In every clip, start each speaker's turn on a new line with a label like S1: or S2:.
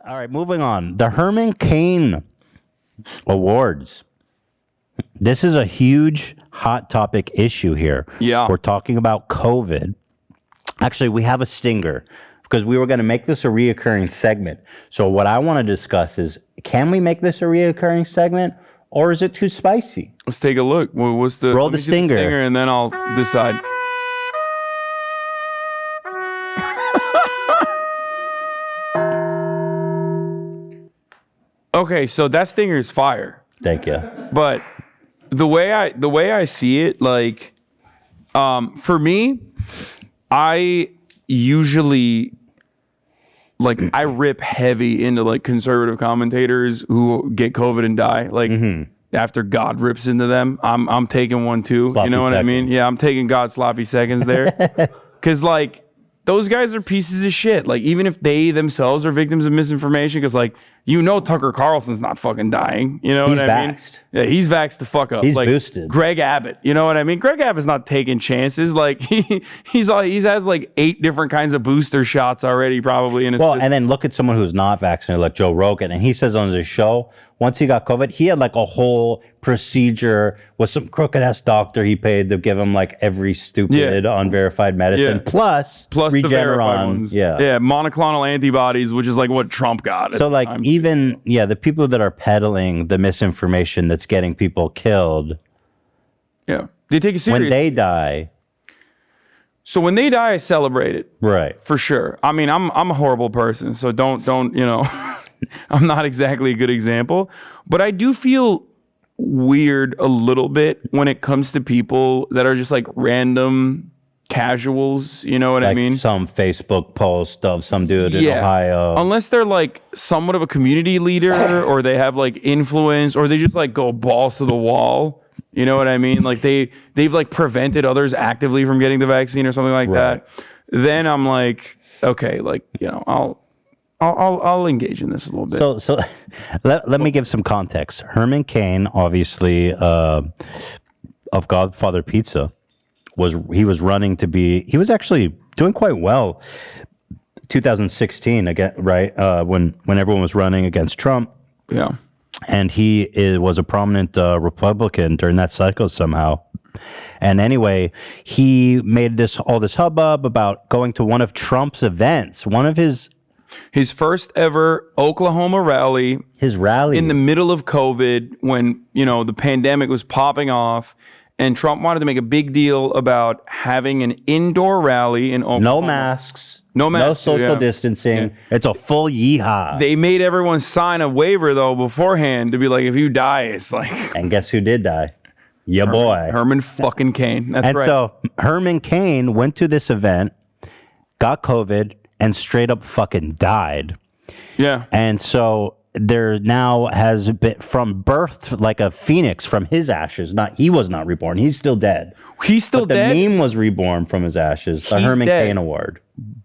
S1: All right, moving on. The Herman Cain Awards. This is a huge hot topic issue here.
S2: Yeah.
S1: We're talking about COVID. Actually, we have a stinger because we were going to make this a reoccurring segment. So what I want to discuss is, can we make this a reoccurring segment or is it too spicy?
S2: Let's take a look. What's the
S1: Roll the stinger.
S2: And then I'll decide. Okay, so that stinger is fire.
S1: Thank you.
S2: But the way I see it, like, for me, I usually I rip heavy into like conservative commentators who get COVID and die. Like after God rips into them, I'm taking one too.
S1: Sloppy
S2: you know what I
S1: seconds.
S2: mean? Yeah, I'm taking God's sloppy seconds there. Cause like those guys are pieces of shit. Like even if they themselves are victims of misinformation, because like Tucker Carlson's not fucking dying. You know
S1: He's
S2: what I mean?
S1: vaxxed.
S2: Yeah, he's vaxxed the fuck up.
S1: He's
S2: like
S1: boosted.
S2: Greg Abbott. You know what I mean? Greg Abbott's not taking chances. Like he has like 8 different kinds of booster shots already probably in his
S1: Well, and then look at someone who's not vaccinated, like Joe Rogan, and he says on his show, once he got COVID, he had like a whole procedure with some crooked ass doctor he paid to give him like every stupid unverified medicine, plus
S2: the verified
S1: Regeneron.
S2: ones.
S1: Yeah.
S2: Yeah, monoclonal antibodies, which is like what Trump got.
S1: So like even the people that are peddling the misinformation that's getting people killed,
S2: they take it serious.
S1: when they die,
S2: So when they die, I celebrate it.
S1: right?
S2: For sure. I mean, I'm a horrible person, so don't I'm not exactly a good example, but I do feel weird a little bit when it comes to people that are just like random casuals, you know what I
S1: Like
S2: mean?
S1: some Facebook post of some dude in Ohio.
S2: Unless they're like somewhat of a community leader or they have like influence or they just like go balls to the wall. You know what I mean? Like they've like prevented others actively from getting the vaccine or something like that. Then I'm like, okay, like, I'll engage in this a little bit.
S1: So let me give some context. Herman Cain, obviously, of Godfather Pizza, he was actually doing quite well 2016 again, right? When everyone was running against Trump.
S2: Yeah.
S1: And he was a prominent Republican during that cycle somehow. And anyway, he made all this hubbub about going to one of Trump's events, one of his
S2: first ever Oklahoma rally.
S1: His rally
S2: in the middle of COVID when, the pandemic was popping off and Trump wanted to make a big deal about having an indoor rally in Oklahoma.
S1: No masks.
S2: No
S1: social distancing. Yeah. It's a full yeehaw.
S2: They made everyone sign a waiver though beforehand to be like, if you die, it's like.
S1: And guess who did die? Your boy.
S2: Herman fucking Cain. That's right. And
S1: so Herman Cain went to this event, got COVID, and straight up fucking died.
S2: Yeah.
S1: And so there now has been from birth like a phoenix from his ashes. He was not reborn. He's still dead.
S2: He's still dead.
S1: The meme was reborn from his ashes. The Herman Cain Award.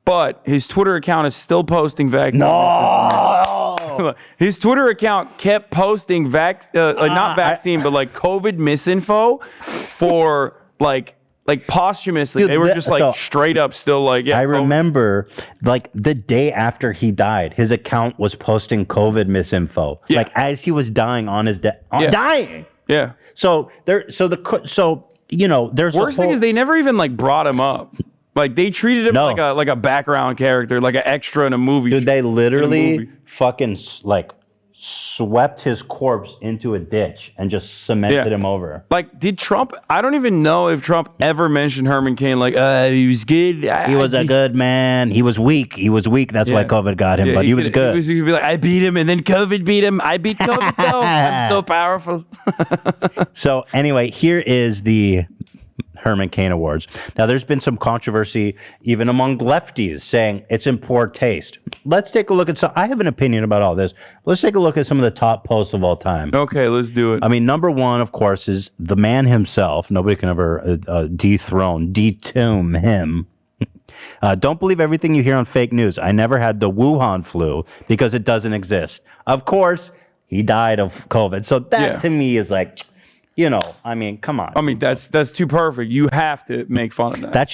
S2: But his Twitter account is still posting vaccine.
S1: No.
S2: His Twitter account kept posting not vaccine, but like COVID misinfo for like posthumously.
S1: Dude,
S2: they were just like straight up still like, yeah.
S1: I remember like the day after he died, his account was posting COVID misinfo.
S2: Yeah.
S1: Like as he was dying on his dying.
S2: Yeah.
S1: So there's
S2: worst thing is they never even like brought him up. Like they treated him like a background character, like an extra in a movie.
S1: Dude, they literally fucking like swept his corpse into a ditch and just cemented him over.
S2: Like, did Trump? I don't even know if Trump ever mentioned Herman Cain. Like, he was good.
S1: He was a good man. He was weak. That's why COVID got him. But he was good.
S2: He could be like, I beat him, and then COVID beat him. I beat COVID though. I'm so powerful.
S1: So anyway, here is the Herman Cain Awards. Now, there's been some controversy even among lefties saying it's in poor taste. Let's take a look at I have an opinion about all this. Let's take a look at some of the top posts of all time.
S2: Okay, let's do it.
S1: I mean, number one, of course, is the man himself. Nobody can ever detomb him. Don't believe everything you hear on fake news. I never had the Wuhan flu because it doesn't exist. Of course, he died of COVID. So that to me is like, I mean, come on.
S2: I mean, that's too perfect. You have to make fun of that.
S1: That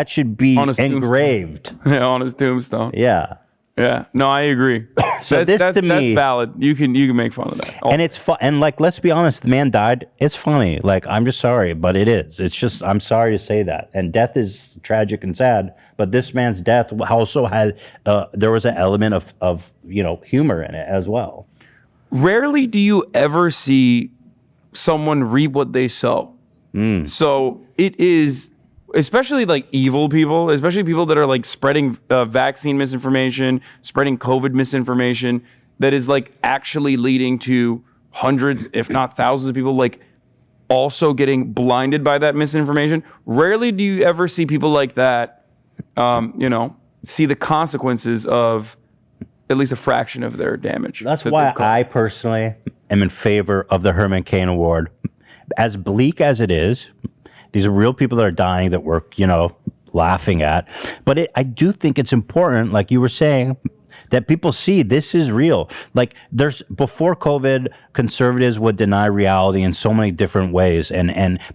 S1: should be engraved.
S2: Yeah, on his tombstone.
S1: Yeah.
S2: Yeah. No, I agree.
S1: So
S2: that's
S1: to me,
S2: valid. You can make fun of that.
S1: and it's fun. And like, let's be honest, the man died. It's funny. Like, I'm just sorry, but it is. It's just, I'm sorry to say that. And death is tragic and sad. But this man's death also had, there was an element of humor in it as well.
S2: Rarely do you ever see someone reap what they sow. So it is, especially like evil people, especially people that are like spreading vaccine misinformation, spreading COVID misinformation, that is like actually leading to hundreds, if not thousands of people like also getting blinded by that misinformation. Rarely do you ever see people like that, see the consequences of at least a fraction of their damage.
S1: That's why I personally am in favor of the Herman Cain Award. As bleak as it is, these are real people that are dying that we're, laughing at. But I do think it's important, like you were saying, that people see this is real. Like before COVID, conservatives would deny reality in so many different ways,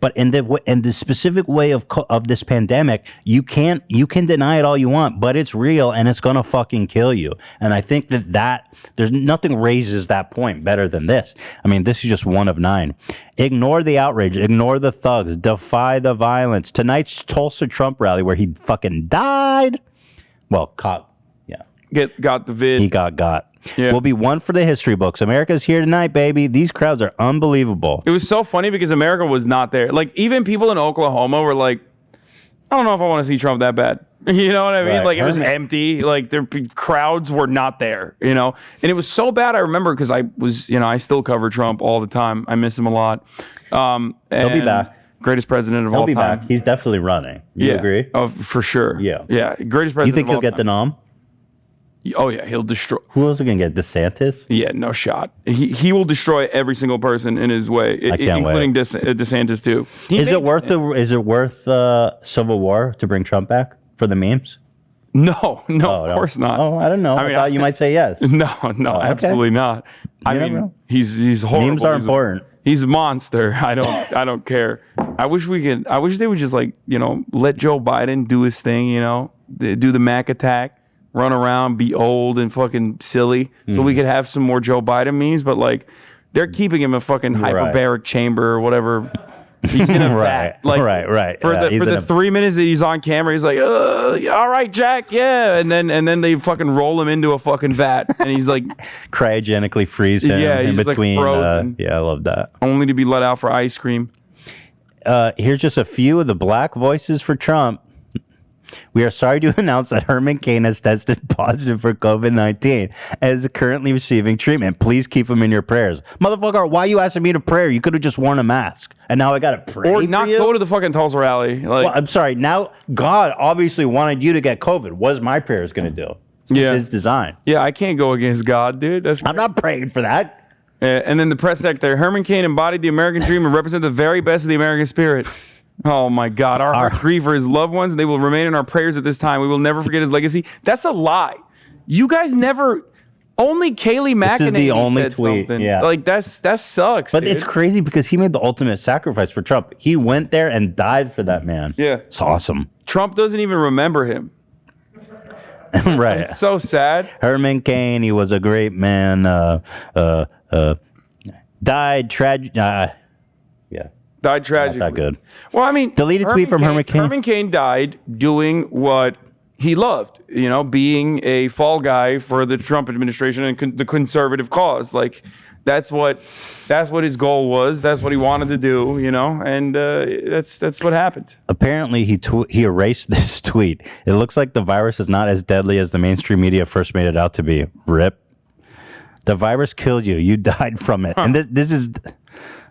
S1: but in the specific way of this pandemic, you can deny it all you want, but it's real and it's gonna fucking kill you. And I think that there's nothing raises that point better than this. I mean, this is just one of 9. Ignore the outrage, ignore the thugs, defy the violence. Tonight's Tulsa Trump rally where he fucking died. Well, caught.
S2: Got the vid.
S1: He got.
S2: Yeah.
S1: Will be one for the history books. America's here tonight, baby. These crowds are unbelievable.
S2: It was so funny because America was not there. Like, even people in Oklahoma were like, I don't know if I want to see Trump that bad. You know what I mean?
S1: Right.
S2: Like, it was empty. Like, their crowds were not there, And it was so bad, I remember, because I was, I still cover Trump all the time. I miss him a lot.
S1: He'll be back.
S2: Greatest president of all time.
S1: He'll be back. He's definitely running. You agree?
S2: Oh, for sure.
S1: Yeah.
S2: Yeah. Greatest president.
S1: You think he'll get the nom?
S2: Oh yeah, he'll destroy.
S1: Who else is gonna get DeSantis?
S2: Yeah, no shot. He will destroy every single person in his way, including DeSantis too. Is it
S1: worth Civil War to bring Trump back for the memes?
S2: No, of course not.
S1: Oh, I don't know. I thought you might say yes.
S2: No, absolutely not. I mean, he's horrible.
S1: Memes are important.
S2: He's a monster. I don't care. I wish they would just like let Joe Biden do his thing. Do the Mac attack. Run around, be old and fucking silly, so we could have some more Joe Biden memes. But like, they're keeping him in a fucking hyperbaric chamber or whatever. He's in a vat. Like,
S1: right.
S2: For the 3 minutes that he's on camera, he's like, all right, Jack, yeah. And then they fucking roll him into a fucking vat, and he's like
S1: cryogenically freeze him in between.
S2: Like
S1: I love that.
S2: Only to be let out for ice cream.
S1: Here's just a few of the black voices for Trump. We are sorry to announce that Herman Cain has tested positive for COVID-19 and is currently receiving treatment. Please keep him in your prayers. Motherfucker, why are you asking me to pray? You could have just worn a mask. And now I got to pray
S2: or
S1: for
S2: not
S1: you?
S2: Go to the fucking Tulsa rally. Like,
S1: well, I'm sorry. Now, God obviously wanted you to get COVID. What is my prayers going to do? It's his design.
S2: Yeah, I can't go against God, dude.
S1: I'm not praying for that.
S2: And then the press secretary, Herman Cain embodied the American dream and represented the very best of the American spirit. Oh my God, our hearts grieve for his loved ones, and they will remain in our prayers at this time. We will never forget his legacy. That's a lie. You guys never. Only Kayleigh McEnany
S1: This is the only
S2: said
S1: tweet.
S2: something.
S1: Yeah,
S2: like that sucks.
S1: But
S2: dude.
S1: it's crazy because he made the ultimate sacrifice for Trump. He went there and died for that man.
S2: Yeah,
S1: it's awesome.
S2: Trump doesn't even remember him.
S1: Right.
S2: It's so sad.
S1: Herman Cain, he was a great man. Died tragic.
S2: Died tragically.
S1: Not that good.
S2: Well, I mean,
S1: deleted tweet from Herman Cain.
S2: Herman Cain died doing what he loved, being a fall guy for the Trump administration and the conservative cause. Like, that's what his goal was. That's what he wanted to do, and that's what happened.
S1: Apparently, he erased this tweet. It looks like the virus is not as deadly as the mainstream media first made it out to be. RIP. The virus killed you. You died from it. And this is...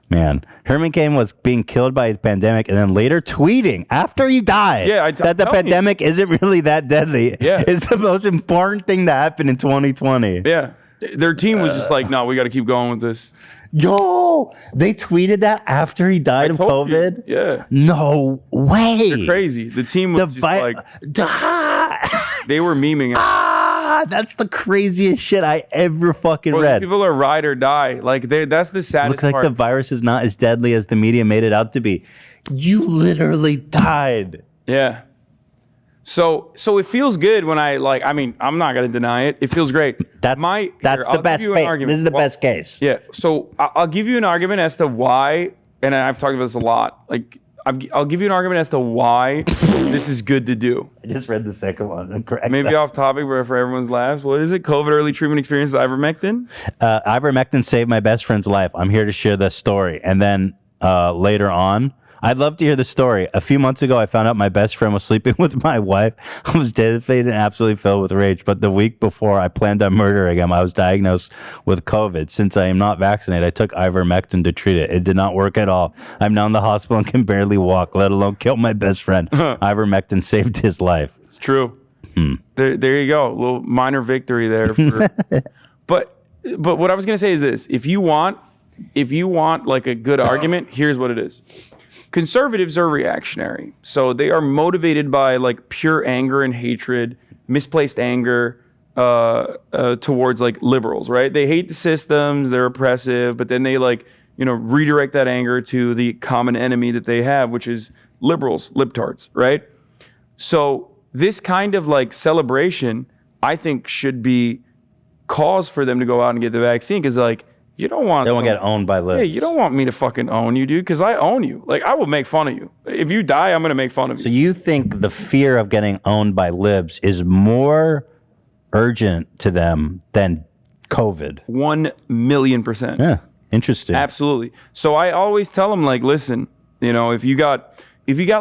S1: Man, Herman Cain was being killed by his pandemic and then later tweeting after he died that the pandemic isn't really that deadly.
S2: Yeah.
S1: It's the most important thing that happened in 2020.
S2: Yeah. Their team was just like, no, we got to keep going with this.
S1: Yo, they tweeted that after he died of COVID?
S2: You. Yeah.
S1: No way.
S2: They're crazy. The team was just like, they were memeing it.
S1: That's the craziest shit I ever fucking read.
S2: People are ride or die. Like, that's the saddest
S1: Looks like
S2: part.
S1: the virus is not as deadly as the media made it out to be. You literally died.
S2: Yeah. So it feels good when I'm not going to deny it. It feels great.
S1: That's the best case. This is the best case.
S2: Yeah. So I'll give you an argument as to why, and I've talked about this a lot. Like, I'll give you an argument as to why this is good to do.
S1: I just read the second one.
S2: Maybe off topic, but for everyone's laughs. What is it? COVID early treatment experience with ivermectin?
S1: Ivermectin saved my best friend's life. I'm here to share this story. And then later on, I'd love to hear the story. A few months ago, I found out my best friend was sleeping with my wife. I was devastated and absolutely filled with rage. But the week before I planned on murdering him, I was diagnosed with COVID. Since I am not vaccinated, I took ivermectin to treat it. It did not work at all. I'm now in the hospital and can barely walk, let alone kill my best friend. Ivermectin saved his life.
S2: It's true. There you go. A little minor victory there. But what I was going to say is this. If you want like a good argument, here's what it is. Conservatives are reactionary. So they are motivated by like pure anger and hatred, misplaced anger towards like liberals, right? They hate the systems, they're oppressive, but then they redirect that anger to the common enemy that they have, which is liberals, libtards, right? So this kind of like celebration, I think, should be cause for them to go out and get the vaccine, because like, you don't want
S1: to get owned by libs.
S2: Yeah, you don't want me to fucking own you, dude, because I own you. Like, I will make fun of you. If you die, I'm going to make fun of you.
S1: So you think the fear of getting owned by libs is more urgent to them than COVID?
S2: 1,000,000%.
S1: Yeah, interesting.
S2: Absolutely. So I always tell them, like, listen, if you got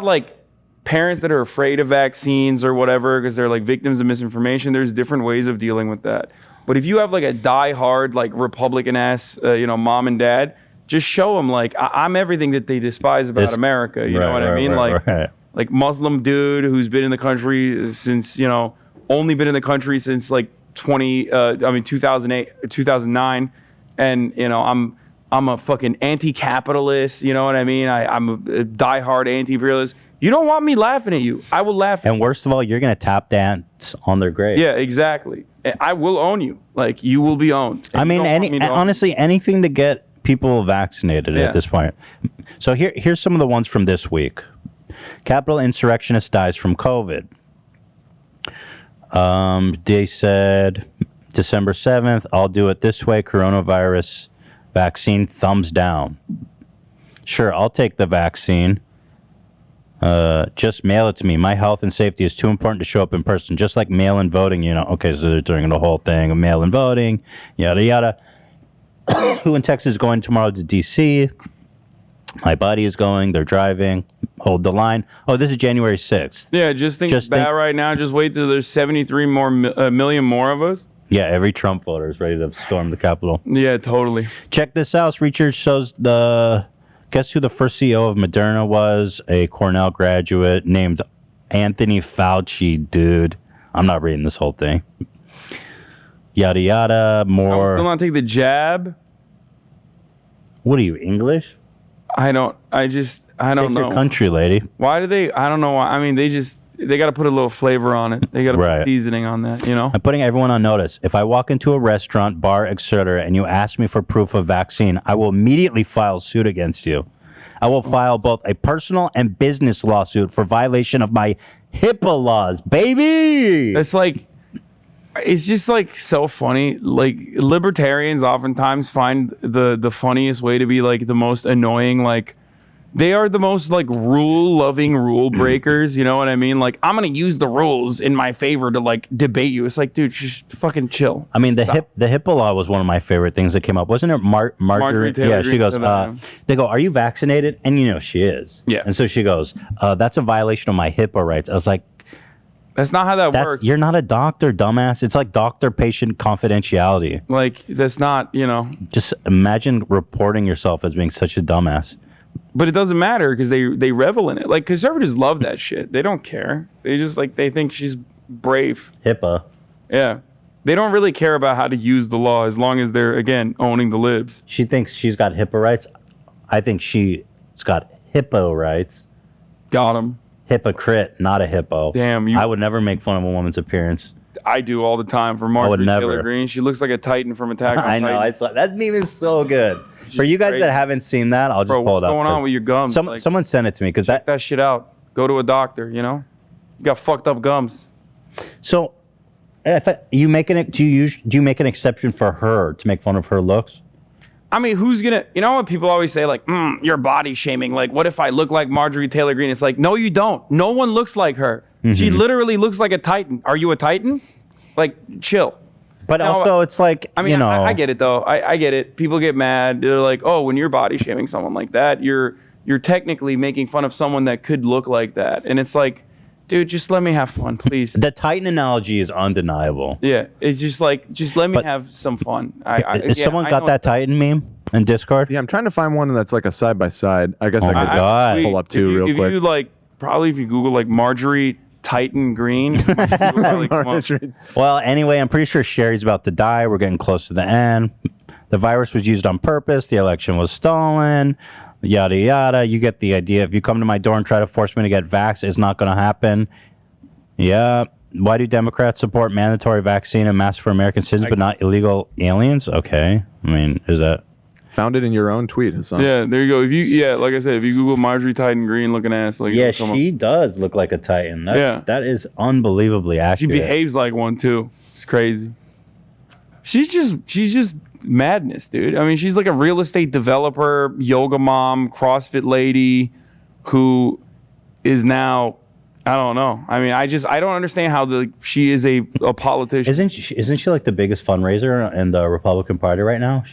S2: like parents that are afraid of vaccines or whatever because they're like victims of misinformation, there's different ways of dealing with that. But if you have like a diehard, like Republican ass, mom and dad, just show them like I'm everything that they despise about America. You know what I mean? Like Muslim dude who's been in the country since, only been in the country since like 2008, 2009. And, I'm a fucking anti-capitalist. You know what I mean? I'm a diehard anti-imperialist. You don't want me laughing at you. I will laugh.
S1: And worst of all, you're going to tap dance on their grave.
S2: Yeah, exactly. I will own you. Like, you will be owned.
S1: I mean, honestly, anything to get people vaccinated at this point. So here's some of the ones from this week. Capitol insurrectionist dies from COVID. They said December 7th, I'll do it this way. Coronavirus vaccine, thumbs down. Sure, I'll take the vaccine. Just mail it to me. My health and safety is too important to show up in person. Just like mail-in voting, Okay, so they're doing the whole thing of mail-in voting, yada, yada. Who in Texas is going tomorrow to D.C.? My buddy is going. They're driving. Hold the line. Oh, this is January 6th.
S2: Yeah, just think right now. Just wait till there's 73 million more of us.
S1: Yeah, every Trump voter is ready to storm the Capitol.
S2: Yeah, totally.
S1: Check this out. Research shows guess who the first CEO of Moderna was? A Cornell graduate named Anthony Fauci, dude. I'm not reading this whole thing. Yada, yada, more.
S2: I still not take the jab.
S1: What are you, English?
S2: I don't know.
S1: Your country, lady.
S2: Why do they? I don't know why. I mean, they got to put a little flavor on it. They got to put seasoning on that, I'm
S1: putting everyone on notice. If I walk into a restaurant, bar, etc., and you ask me for proof of vaccine, I will immediately file suit against you. I will file both a personal and business lawsuit for violation of my HIPAA laws, baby.
S2: It's just like so funny. Like, libertarians oftentimes find the funniest way to be like the most annoying, like, they are the most like rule-loving rule breakers. You know what I mean? Like, I'm gonna use the rules in my favor to like debate you. It's like, dude, just fucking chill.
S1: I mean, the HIPAA law was one of my favorite things that came up, wasn't it? Marjorie Taylor. Yeah, she goes. They go, "Are you vaccinated?" And she is.
S2: Yeah.
S1: And so she goes, "That's a violation of my HIPAA rights." I was like,
S2: "That's not how that works.
S1: You're not a doctor, dumbass. It's like doctor-patient confidentiality.
S2: Like, that's not.
S1: Just imagine reporting yourself as being such a dumbass."
S2: But it doesn't matter because they revel in it. Like, conservatives love that shit. They don't care. They just they think she's brave.
S1: HIPAA.
S2: Yeah. They don't really care about how to use the law as long as they're, again, owning the libs.
S1: She thinks she's got HIPAA rights. I think she's got hippo rights.
S2: Got him.
S1: Hypocrite, not a hippo.
S2: Damn.
S1: I would never make fun of a woman's appearance.
S2: I do all the time for Marjorie Taylor Greene. She looks like a Titan from Attack on Titan.
S1: I know. That meme is so good. For you guys that haven't seen that, I'll just pull it up.
S2: What's going on with your gums?
S1: Someone sent it to me.
S2: Check that shit out. Go to a doctor, You got fucked up gums.
S1: So, you make do you make an exception for her to make fun of her looks?
S2: I mean, who's gonna? You know what people always say, like, you're body shaming. Like, what if I look like Marjorie Taylor Greene? It's like, no, you don't. No one looks like her. She literally looks like a Titan. Are you a Titan? Like, chill.
S1: But now, also, it's like,
S2: I mean, I get it though. I get it. People get mad. They're like, oh, when you're body shaming someone like that, you're technically making fun of someone that could look like that. And it's like, dude, just let me have fun, please.
S1: The Titan analogy is undeniable.
S2: Yeah, it's just like, just let me have some fun.
S1: Someone got that Titan meme in Discord?
S3: Yeah, I'm trying to find one that's like a side by side. I guess I could pull up two real quick.
S2: If you like, probably if you Google like Marjorie Titan Green.
S1: Well, anyway, I'm pretty sure Sherry's about to die. We're getting close to the end. The virus was used on purpose. The election was stolen. Yada, yada. You get the idea. If you come to my door and try to force me to get vaxxed, it's not going to happen. Yeah. Why do Democrats support mandatory vaccine and masks for American citizens but not illegal aliens? Okay. I mean, is that...
S3: Found it in your own tweet, Hassan.
S2: Yeah, there you go. Like I said, if you Google Marjorie Titan Green looking ass, like
S1: yeah, she does look like a Titan. That is unbelievably accurate.
S2: She behaves like one too. It's crazy. She's just madness, dude. I mean, she's like a real estate developer, yoga mom, CrossFit lady, who is now, I don't know. I mean, I don't understand how she is a politician.
S1: Isn't she like the biggest fundraiser in the Republican Party right now?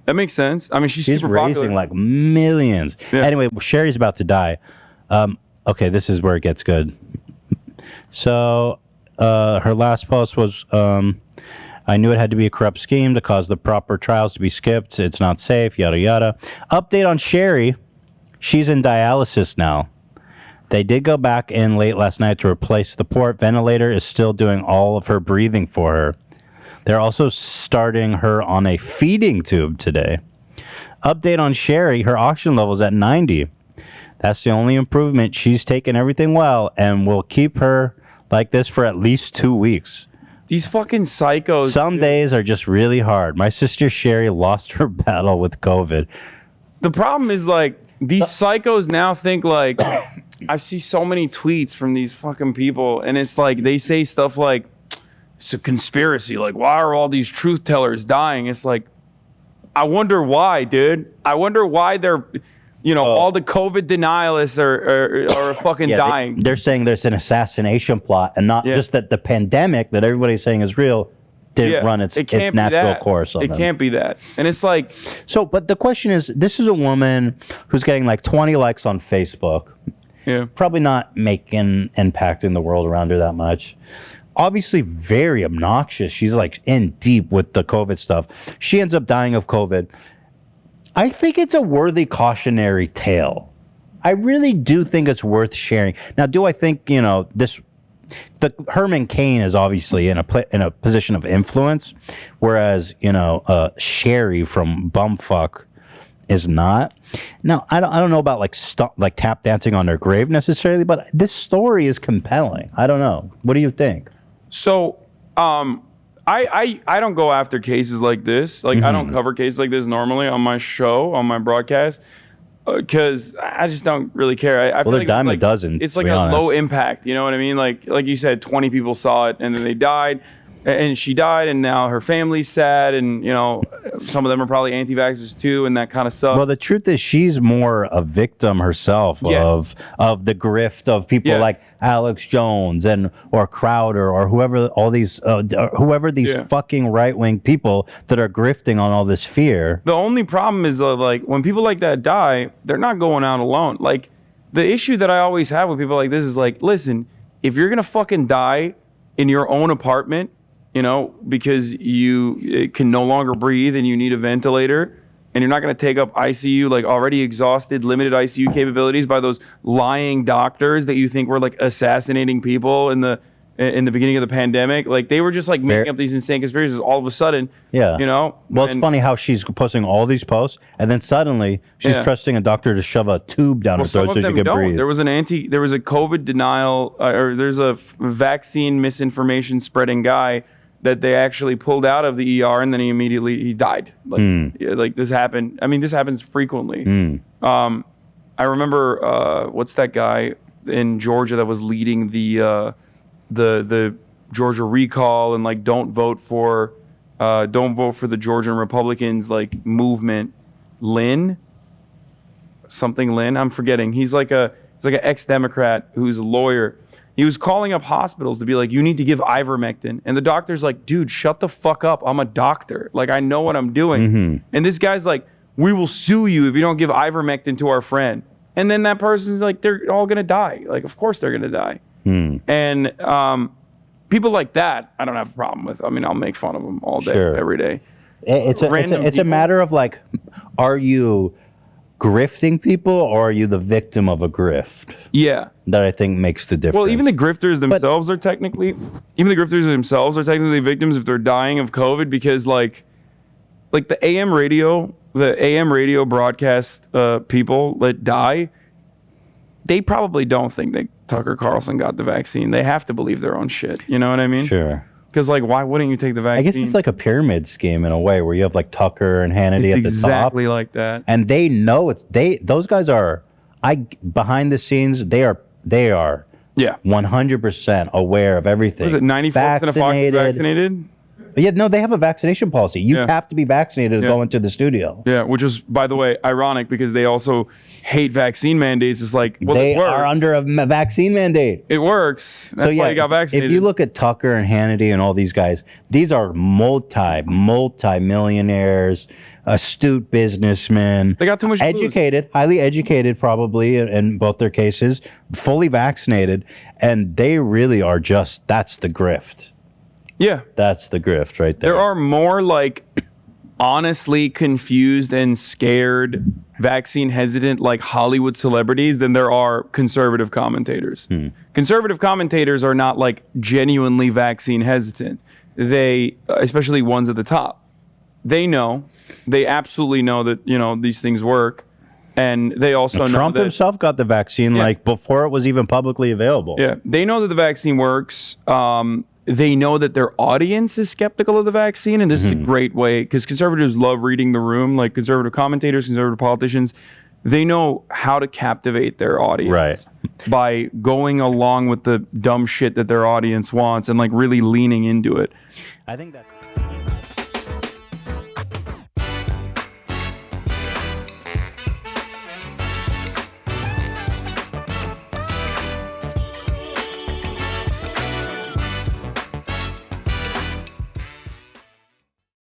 S2: That makes sense. I mean, she's super
S1: raising
S2: popular.
S1: like millions. Yeah. Anyway, Sherry's about to die. Okay, this is where it gets good. So her last post was, I knew it had to be a corrupt scheme to cause the proper trials to be skipped. It's not safe, yada, yada. Update on Sherry. She's in dialysis now. They did go back in late last night to replace the port. Ventilator is still doing all of her breathing for her. They're also starting her on a feeding tube today. Update on Sherry, her oxygen level is at 90. That's the only improvement. She's taken everything well and will keep her like this for at least 2 weeks.
S2: These fucking psychos.
S1: Some days are just really hard. My sister Sherry lost her battle with COVID.
S2: The problem is like these psychos now think like, I see so many tweets from these fucking people and it's like they say stuff like, it's a conspiracy. Like, why are all these truth tellers dying? It's like, I wonder why, dude. I wonder why they're, all the COVID denialists are fucking dying.
S1: They're saying there's an assassination plot and not just that the pandemic that everybody's saying is real didn't run its natural course.
S2: It can't be that. And it's like...
S1: So, but the question is, this is a woman who's getting like 20 likes on Facebook.
S2: Yeah.
S1: Probably not impacting the world around her that much. Obviously very obnoxious. She's like in deep with the COVID stuff. She ends up dying of COVID. I think it's a worthy cautionary tale. I really do think it's worth sharing. Now, do I think, the Herman Cain is obviously in a position of influence, whereas, Sherry from Bumfuck is not. Now, I don't know about like tap dancing on their grave necessarily, but this story is compelling. I don't know. What do you think?
S2: So, I don't go after cases like this. Like, I don't cover cases like this normally on my show, on my broadcast, because I just don't really care. I feel
S1: they're
S2: like
S1: dime a dozen.
S2: It's like a low impact. You know what I mean? Like you said, 20 people saw it and then they died. And she died, and now her family's sad, and some of them are probably anti-vaxxers too, and that kind of sucks.
S1: Well, the truth is, she's more a victim herself of the grift of people like Alex Jones or Crowder or whoever these fucking right-wing people that are grifting on all this fear.
S2: The only problem is like when people like that die, they're not going out alone. Like the issue that I always have with people like this is like, listen, if you're gonna fucking die in your own apartment, because you can no longer breathe and you need a ventilator and you're not going to take up ICU, like already exhausted, limited ICU capabilities by those lying doctors that you think were like assassinating people in the beginning of the pandemic. Like they were just like making up these insane conspiracies all of a sudden.
S1: Yeah. Well, it's funny how she's posting all these posts and then suddenly she's trusting a doctor to shove a tube down her throat so she can breathe.
S2: There was a COVID denial or there's a vaccine misinformation spreading guy that they actually pulled out of the ER and then he died. Like this happened. I mean, this happens frequently. I remember, what's that guy? in Georgia that was leading the Georgia recall and like don't vote for the Georgian Republicans like movement. Lynn, I'm forgetting. He's like an ex-Democrat who's a lawyer. He was calling up hospitals to be like, you need to give ivermectin. And the doctor's like, dude, shut the fuck up. I'm a doctor. Like, I know what I'm doing. Mm-hmm. And this guy's like, we will sue you if you don't give ivermectin to our friend. And then that person's like, they're all going to die. Like, of course they're going to die. And people like that, I don't have a problem with. I mean, I'll make fun of them all day, every day.
S1: It's a matter of like, are you grifting people or are you the victim of a grift?
S2: Yeah.
S1: That I think makes the difference.
S2: Well, even the grifters themselves are technically victims if they're dying of COVID, because like the AM radio broadcast people that die, they probably don't think that Tucker Carlson got the vaccine. They have to believe their own shit. You know what I mean?
S1: Sure.
S2: Because like, why wouldn't you take the vaccine?
S1: I guess it's like a pyramid scheme in a way, where you have like Tucker and Hannity at the top.
S2: Exactly like that.
S1: And they know those guys are behind the scenes. They are 100% aware of everything.
S2: Was it 94% of Fox is vaccinated?
S1: Yeah, no, they have a vaccination policy. You have to be vaccinated to go into the studio.
S2: Yeah, which is, by the way, ironic because they also hate vaccine mandates. It's like, well,
S1: they are under a vaccine mandate.
S2: It works. That's why you got vaccinated.
S1: If you look at Tucker and Hannity and all these guys, these are multi-millionaires, astute businessmen.
S2: They got too much
S1: educated, highly educated, probably in both their cases, fully vaccinated, and they really are that's the grift.
S2: Yeah.
S1: That's the grift right there.
S2: There are more like honestly confused and scared, vaccine hesitant, like Hollywood celebrities than there are conservative commentators. Conservative commentators are not like genuinely vaccine hesitant. They, especially ones at the top, they absolutely know that, these things work. And they also know
S1: Trump himself got the vaccine like before it was even publicly available.
S2: Yeah. They know that the vaccine works. They know that their audience is skeptical of the vaccine, and this is a great way, because conservatives love reading the room, like conservative commentators, conservative politicians. They know how to captivate their audience by going along with the dumb shit that their audience wants and like really leaning into it.
S1: I think that.